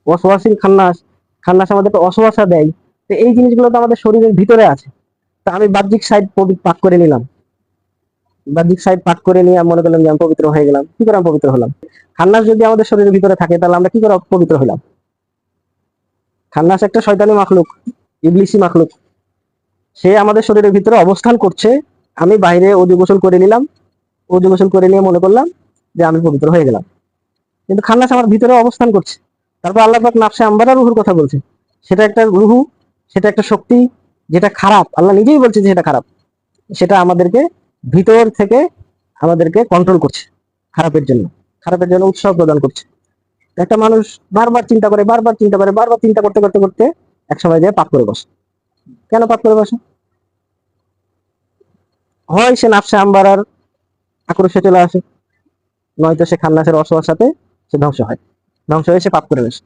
ওয়াসওয়াসিল খান্নাস, খান্নাস আমাদেরকে ওয়াসওয়াসা দেয়। তো এই জিনিসগুলো তো আমাদের শরীরের ভিতরে আছে। তা আমি বাহ্যিক সাইড পাক করে নিলাম, বাহ্যিক সাইড পাক করে নিয়ে মনে করলাম যে আমি পবিত্র হয়ে গেলাম। কি করে আমি পবিত্র হলাম? খান্নাস যদি আমাদের শরীরের ভিতরে থাকে তাহলে আমরা কি করে পবিত্র হলাম? খান্নাস একটা শয়তানি মাখলুক, ইবলিসি মাখলুক। সে আমাদের শরীরের ভিতরে অবস্থান করছে। আমি বাইরে অজু গোসল করে নিলাম, অজু গোসল করে নিয়ে মনে করলাম যে আমি পবিত্র হয়ে গেলাম, কিন্তু খান্নাস আমার ভিতরে অবস্থান করছে। তারপর আল্লাহ পাক নাফসে আম্বারা রুহুর কথা বলছে। সেটা একটা রুহু, সেটা একটা শক্তি, যেটা খারাপ। আল্লাহ নিজেই বলছে যে সেটা খারাপ। সেটা আমাদেরকে ভিতর থেকে আমাদেরকে কন্ট্রোল করছে খারাপের জন্য, খারাপের জন্য উৎসাহ প্রদান করছে। একটা মানুষ বারবার চিন্তা করে, বারবার চিন্তা করে, বারবার চিন্তা করতে করতে করতে এক সময় যায় পাপ করে বসে। কেন পাপ করে বসে? হয় সে নাফসে আম্বারার আক্রোশে চলে আসে, নয়তো সে খান্নাসের অসহার সাথে সে ধ্বংস হয়, ধ্বংস হয়ে সে পাপ করে বসে।